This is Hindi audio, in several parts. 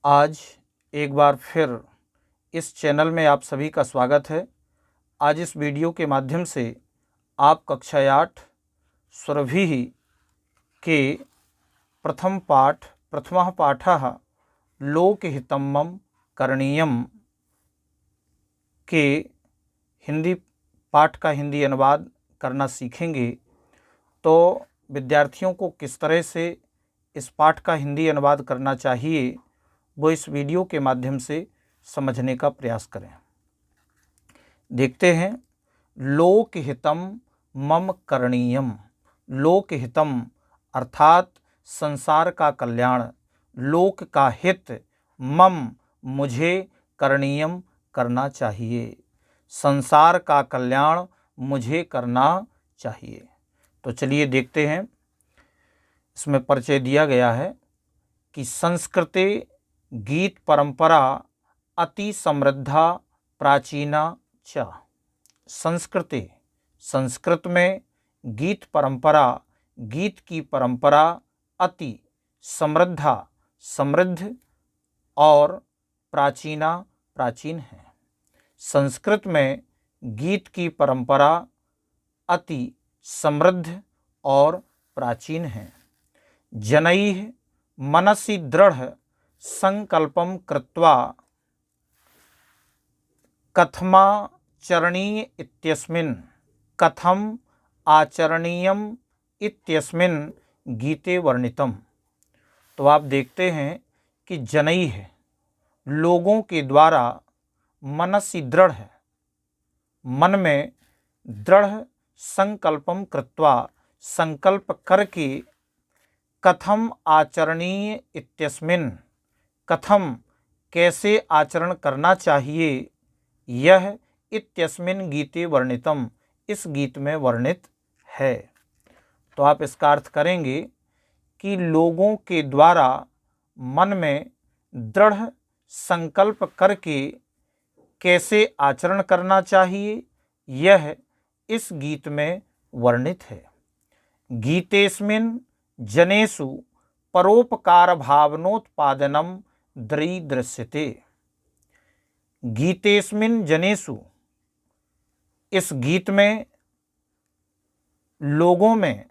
आज एक बार फिर इस चैनल में आप सभी का स्वागत है। आज इस वीडियो के माध्यम से आप कक्षा 8 स्वरभिः के प्रथमः पाठः लोकहितं मम करणीयम के हिंदी पाठ का हिंदी अनुवाद करना सीखेंगे। तो विद्यार्थियों को किस तरह से इस पाठ का हिंदी अनुवाद करना चाहिए वो इस वीडियो के माध्यम से समझने का प्रयास करें। देखते हैं, लोकहितम मम करणीयम। लोकहितम अर्थात संसार का कल्याण, लोक का हित, मम मुझे, करणीयम करना चाहिए। संसार का कल्याण मुझे करना चाहिए। तो चलिए देखते हैं, इसमें परिचय दिया गया है कि संस्कृते गीत परंपरा अति समृद्धा प्राचीना च। संस्कृते संस्कृत में गीत परंपरा, गीत की परंपरा अति समृद्धा समृद्ध और प्राचीना प्राचीन है। संस्कृत में गीत की परंपरा अति समृद्ध और प्राचीन है। जनैः मनसि दृढ़ संकल्पं कृत्वा कथमाचरणीय इत्यस्मिन् कथम आचरणीयम इत्यस्मिन् गीते वर्णितम। तो आप देखते हैं कि जनैः लोगों के द्वारा, मनसि दृढ़ मन में, दृढ़ संकल्पम कृत्वा संकल्प करके, कथम आचरणीय इत्यस्मिन् कथम कैसे आचरण करना चाहिए, यह इत्यस्मिन् गीते वर्णितम इस गीत में वर्णित है। तो आप इसका अर्थ करेंगे कि लोगों के द्वारा मन में दृढ़ संकल्प करके कैसे आचरण करना चाहिए, यह इस गीत में वर्णित है। गीतेस्मिन् जनेषु परोपकार भावनोत्पादनम दरीदृश्यते। गीतेस्मिन् जनेषु इस गीत में लोगों में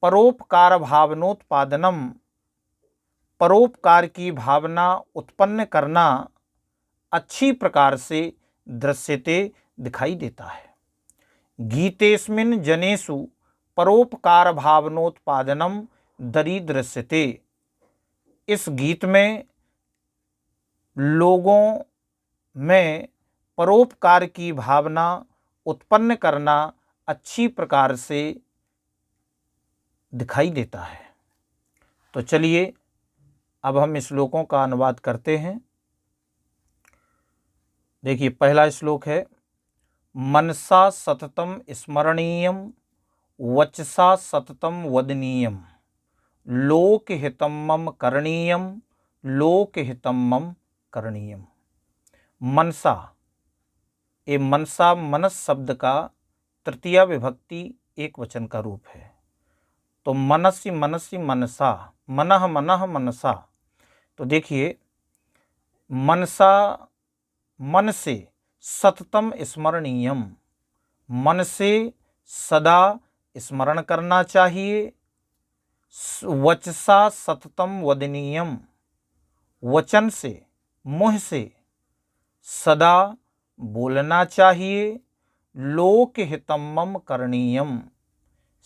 परोपकार भावनोत्पादनम परोपकार की भावना उत्पन्न करना अच्छी प्रकार से दृश्यते दिखाई देता है। गीतेस्मिन् जनेषु परोपकार भावनोत्पादनम दरीदृश्यते। इस गीत में लोगों में परोपकार की भावना उत्पन्न करना अच्छी प्रकार से दिखाई देता है। तो चलिए अब हम श्लोकों का अनुवाद करते हैं। देखिए, पहला श्लोक है, मनसा सततम स्मरणीयम वचसा सततम वदनीयम लोकहितं मम करणीयम लोकहितं मम करणीयम। मनसा, ये मनसा मनस शब्द का तृतीया विभक्ति एक वचन का रूप है। तो मनसि मनसि मनसा, मनः मनः मनसा। तो देखिए, मनसा मन से, सततम स्मरणीयम मन से सदा स्मरण करना चाहिए, वचसा सततम वदनीयम वचन से, मुँह से सदा बोलना चाहिए, लोकहितं मम करणीयम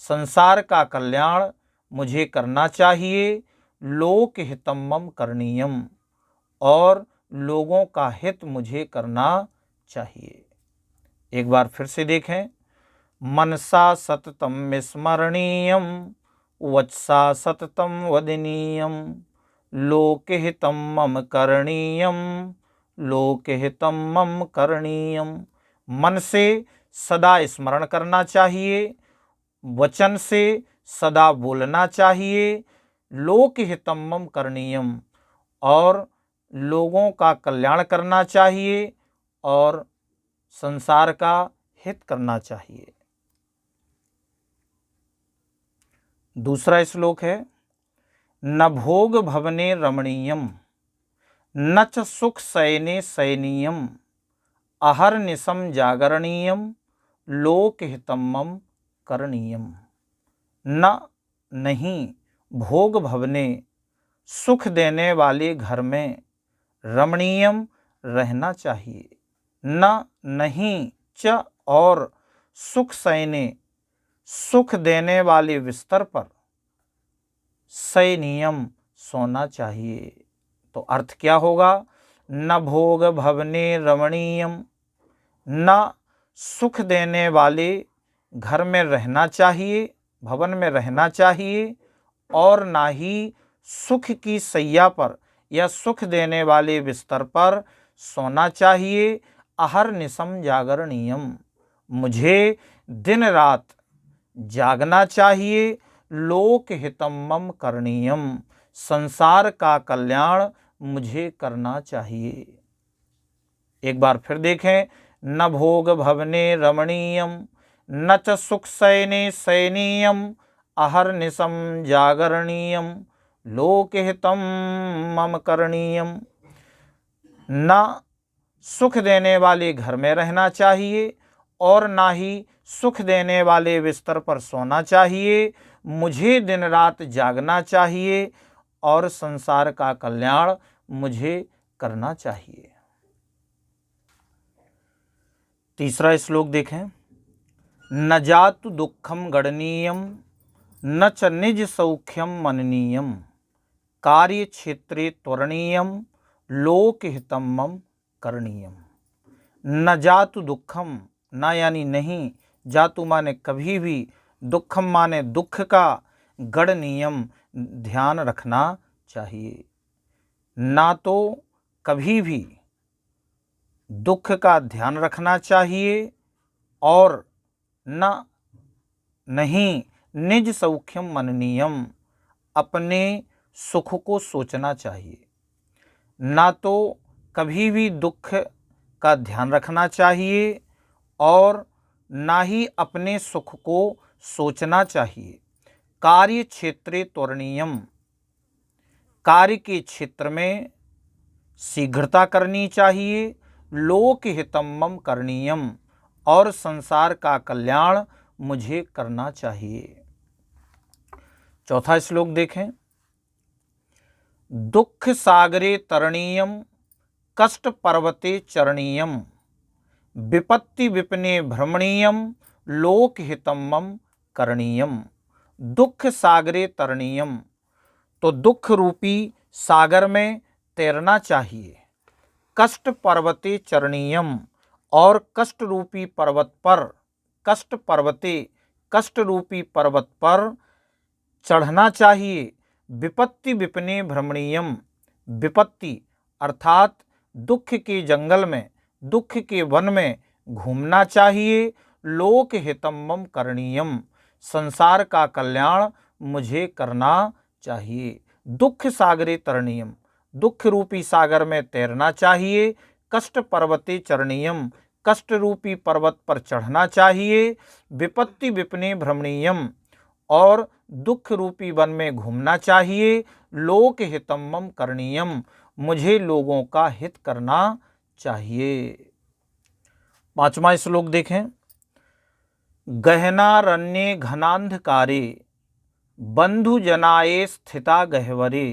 संसार का कल्याण मुझे करना चाहिए, लोकहितं मम करणीयम और लोगों का हित मुझे करना चाहिए। एक बार फिर से देखें, मनसा सततम स्मरणीयम वचसा सततम वदनीयम लोकहितं मम करणीयम लोकहितं मम करणीयम। मन से सदा स्मरण करना चाहिए, वचन से सदा बोलना चाहिए, लोकहितं मम करणीयम और लोगों का कल्याण करना चाहिए और संसार का हित करना चाहिए। दूसरा श्लोक है, न भोग भवने रमणीयम न च सुख शयने शयनीयम अहर्निशम जागरणीयम लोकहितम मम करणीयम। न नहीं भोग भवने सुख देने वाले घर में रमणीयम रहना चाहिए। न नहीं च और सुख शयने सुख देने वाले बिस्तर पर शयनीयम सोना चाहिए। तो अर्थ क्या होगा? न भोग भवने रमणीयम, न सुख देने वाले घर में रहना चाहिए, भवन में रहना चाहिए, और ना ही सुख की सैया पर या सुख देने वाले बिस्तर पर सोना चाहिए। अहर्निशम जागरणीयम, मुझे दिन रात जागना चाहिए। लोकहितम मम करणीयम, संसार का कल्याण मुझे करना चाहिए। एक बार फिर देखें, न भोग भवने रमणीयम न च सुख शयने शयनीयम अहर्निशम जागरणीयम लोकहितम मम करणीयम। न सुख देने वाले घर में रहना चाहिए और ना ही सुख देने वाले बिस्तर पर सोना चाहिए। मुझे दिन रात जागना चाहिए और संसार का कल्याण मुझे करना चाहिए। तीसरा श्लोक देखें, न जातु दुखम गणनीयम न च निज सौख्यम मननीयम कार्य क्षेत्रे त्वरणीयम लोकहितम मम करणीयम। न जातु दुखम, न यानी नहीं, जातु माने कभी भी, दुखम माने दुख का, गणनीयम ध्यान रखना चाहिए। ना तो कभी भी दुख का ध्यान रखना चाहिए और न नहीं निज सौख्यम मननीयम अपने सुख को सोचना चाहिए। ना तो कभी भी दुख का ध्यान रखना चाहिए और ना ही अपने सुख को सोचना चाहिए। कार्य क्षेत्रे त्वरणीयम, कार्य के क्षेत्र में शीघ्रता करनी चाहिए। लोकहितम मम करणीयम, और संसार का कल्याण मुझे करना चाहिए। चौथा श्लोक देखें, दुख सागरे तरणीयम कष्ट पर्वते चरणीयम विपत्ति विपने भ्रमणीयम लोकहितम मम करणीयम। दुख सागरे तरणीयम, तो दुख रूपी सागर में तैरना चाहिए। कष्ट पर्वते चरणीयम, और कष्ट रूपी पर्वत पर, कष्ट पर्वते कष्ट रूपी पर्वत पर चढ़ना चाहिए। विपत्ति विपने भ्रमणीयम, विपत्ति अर्थात दुख के जंगल में, दुख के वन में घूमना चाहिए। लोकहितम मम करणीयम, संसार का कल्याण मुझे करना चाहिए। दुख सागरे तरणीयम, दुख रूपी सागर में तैरना चाहिए। कष्ट पर्वते चरणीयम, कष्ट रूपी पर्वत पर चढ़ना चाहिए। विपत्ति विपने भ्रमणीयम, और दुख रूपी वन में घूमना चाहिए। लोकहितम मम करणीयम, मुझे लोगों का हित करना चाहिए। पांचवा श्लोक देखें, गहनारण्ये घनांधकारे बंधु जनाये स्थिता गह्वरे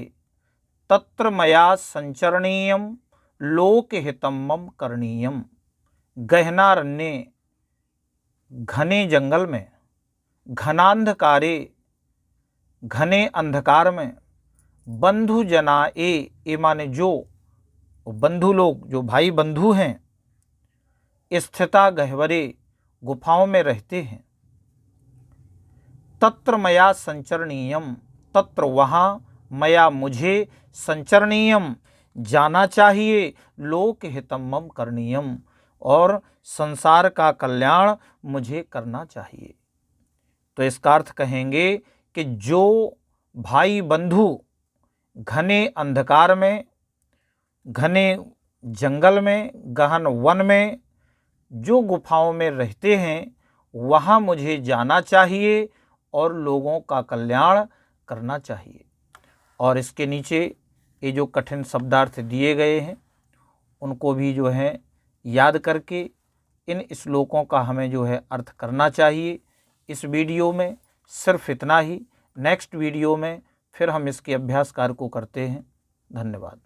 तत्र मया संचरणीयम लोकहितम मम करणीयम। गहनारण्ये घने जंगल में, घनांधकारे घने अंधकार में, बंधु जनाए ए माने जो बंधु लोग, जो भाई बंधु हैं, स्थिता गह्वरे गुफाओं में रहते हैं। तत्र मया संचरणीयम, तत्र वहाँ, मया मुझे, संचरणीयम जाना चाहिए। लोकहितम मम करणीयम, और संसार का कल्याण मुझे करना चाहिए। तो इसका अर्थ कहेंगे कि जो भाई बंधु घने अंधकार में, घने जंगल में, गहन वन में, जो गुफाओं में रहते हैं, वहाँ मुझे जाना चाहिए और लोगों का कल्याण करना चाहिए। और इसके नीचे ये जो कठिन शब्दार्थ दिए गए हैं उनको भी जो है याद करके इन श्लोकों का हमें जो है अर्थ करना चाहिए। इस वीडियो में सिर्फ इतना ही। नेक्स्ट वीडियो में फिर हम इसके अभ्यास कार्य को करते हैं। धन्यवाद।